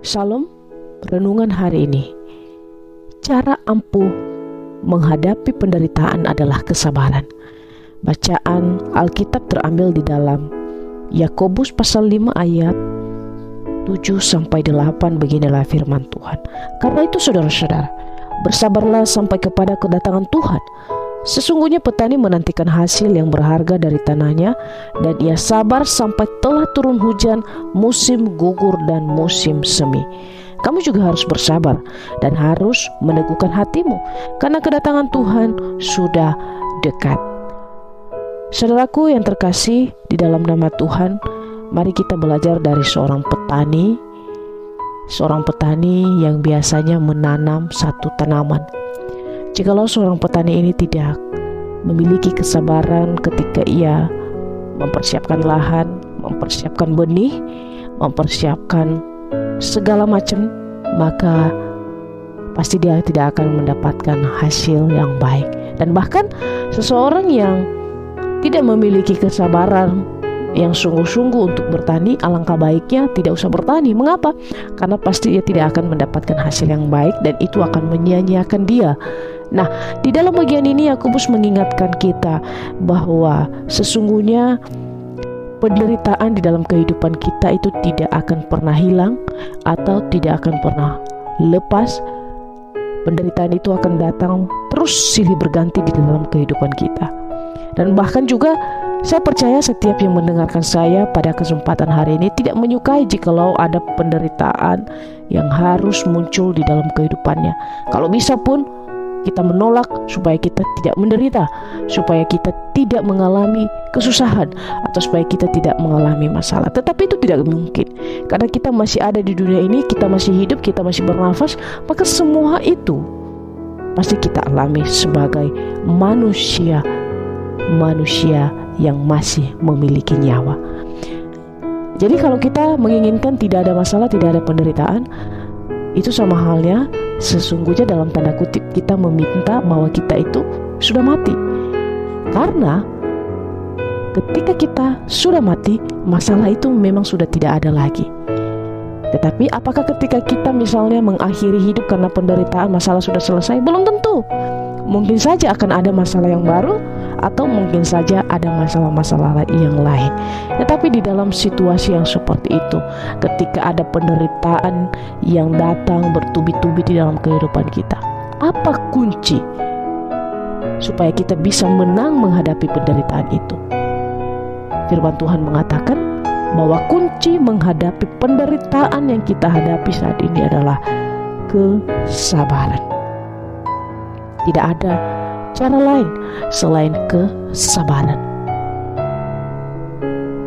Salam renungan hari ini. Cara ampuh menghadapi penderitaan adalah kesabaran. Bacaan Alkitab terambil di dalam Yakobus pasal 5 ayat 7-8. Beginilah firman Tuhan. Karena itu saudara-saudara, bersabarlah sampai kepada kedatangan Tuhan. Sesungguhnya petani menantikan hasil yang berharga dari tanahnya, dan ia sabar sampai telah turun hujan, musim gugur dan musim semi. Kamu juga harus bersabar dan harus meneguhkan hatimu, karena kedatangan Tuhan sudah dekat. Saudaraku yang terkasih di dalam nama Tuhan, mari kita belajar dari seorang petani yang biasanya menanam satu tanaman. Jikalau seorang petani ini tidak memiliki kesabaran ketika ia mempersiapkan lahan, mempersiapkan benih, mempersiapkan segala macam, maka pasti dia tidak akan mendapatkan hasil yang baik. Dan bahkan seseorang yang tidak memiliki kesabaran yang sungguh-sungguh untuk bertani, alangkah baiknya tidak usah bertani. Mengapa? Karena pasti dia tidak akan mendapatkan hasil yang baik, dan itu akan menyia-nyiakan dia. Nah, di dalam bagian ini Yakobus mengingatkan kita bahwa sesungguhnya penderitaan di dalam kehidupan kita itu tidak akan pernah hilang atau tidak akan pernah lepas. Penderitaan itu akan datang terus silih berganti di dalam kehidupan kita. Dan bahkan juga saya percaya setiap yang mendengarkan saya pada kesempatan hari ini tidak menyukai jikalau ada penderitaan yang harus muncul di dalam kehidupannya. Kalau bisa pun kita menolak supaya kita tidak menderita, supaya kita tidak mengalami kesusahan, atau supaya kita tidak mengalami masalah. Tetapi itu tidak mungkin, karena kita masih ada di dunia ini, kita masih hidup, kita masih bernafas, maka semua itu pasti kita alami sebagai manusia yang masih memiliki nyawa. Jadi kalau kita menginginkan tidak ada masalah, tidak ada penderitaan, itu sama halnya sesungguhnya dalam tanda kutip kita meminta bahwa kita itu sudah mati. Karena ketika kita sudah mati, masalah itu memang sudah tidak ada lagi. Tetapi apakah ketika kita misalnya mengakhiri hidup karena penderitaan, masalah sudah selesai? Belum tentu. Mungkin saja akan ada masalah yang baru, atau mungkin saja ada masalah-masalah yang lain. Tetapi di dalam situasi yang seperti itu, ketika ada penderitaan yang datang bertubi-tubi di dalam kehidupan kita, apa kunci supaya kita bisa menang menghadapi penderitaan itu? Firman Tuhan mengatakan bahwa kunci menghadapi penderitaan yang kita hadapi saat ini adalah kesabaran. Tidak ada cara lain selain kesabaran.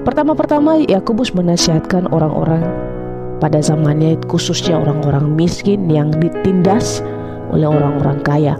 Pertama-tama Yakobus menasihatkan orang-orang pada zamannya, khususnya orang-orang miskin yang ditindas oleh orang-orang kaya.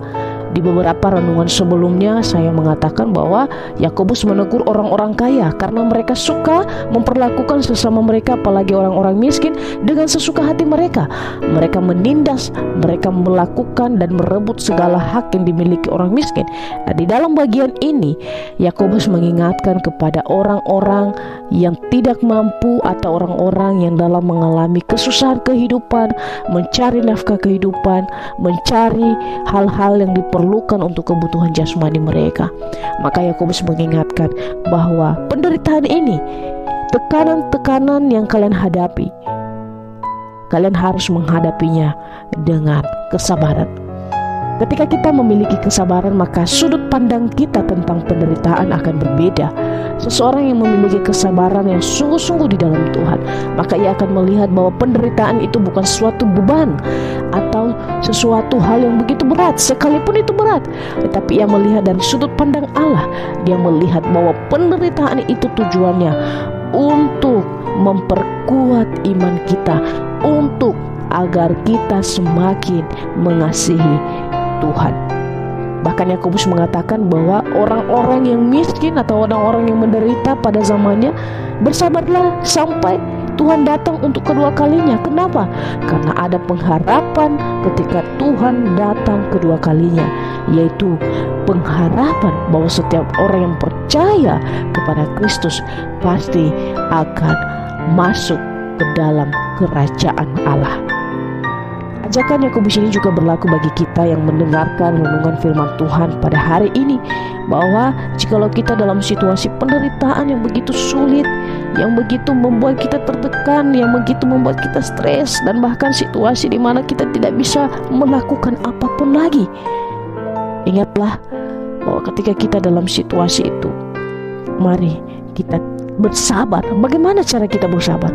Di beberapa renungan sebelumnya saya mengatakan bahwa Yakobus menegur orang-orang kaya karena mereka suka memperlakukan sesama mereka, apalagi orang-orang miskin, dengan sesuka hati mereka. Mereka menindas, mereka melakukan dan merebut segala hak yang dimiliki orang miskin. Nah, di dalam bagian ini Yakobus mengingatkan kepada orang-orang yang tidak mampu atau orang-orang yang dalam mengalami kesusahan kehidupan, mencari nafkah kehidupan, mencari hal-hal yang diperlukan untuk kebutuhan jasmani mereka. Maka Yakobus mengingatkan bahwa penderitaan ini, tekanan-tekanan yang kalian hadapi, kalian harus menghadapinya dengan kesabaran. Ketika kita memiliki kesabaran, maka sudut pandang kita tentang penderitaan akan berbeda. Seseorang yang memiliki kesabaran yang sungguh-sungguh di dalam Tuhan, maka ia akan melihat bahwa penderitaan itu bukan suatu beban atau sesuatu hal yang begitu berat, sekalipun itu berat. Tetapi ia melihat dari sudut pandang Allah. Dia melihat bahwa penderitaan itu tujuannya untuk memperkuat iman kita, untuk agar kita semakin mengasihi Tuhan. Bahkan Yakobus mengatakan bahwa orang-orang yang miskin atau orang-orang yang menderita pada zamannya, bersabarlah sampai Tuhan datang untuk kedua kalinya. Kenapa? Karena ada pengharapan ketika Tuhan datang kedua kalinya, yaitu pengharapan bahwa setiap orang yang percaya kepada Kristus pasti akan masuk ke dalam kerajaan Allah. Ajakan Yakobus ini juga berlaku bagi kita yang mendengarkan renungan firman Tuhan pada hari ini, bahwa jikalau kita dalam situasi penderitaan yang begitu sulit, yang begitu membuat kita tertekan, yang begitu membuat kita stres, dan bahkan situasi di mana kita tidak bisa melakukan apapun lagi, ingatlah bahwa ketika kita dalam situasi itu, mari kita bersabar. Bagaimana cara kita bersabar?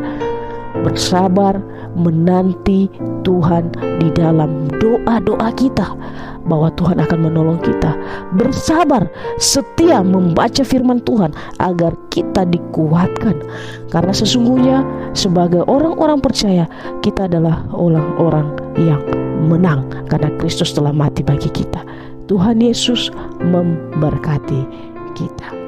Bersabar menanti Tuhan di dalam doa-doa kita, bahwa Tuhan akan menolong kita. Bersabar, setia membaca firman Tuhan agar kita dikuatkan, karena sesungguhnya sebagai orang-orang percaya, kita adalah orang-orang yang menang karena Kristus telah mati bagi kita. Tuhan Yesus memberkati kita.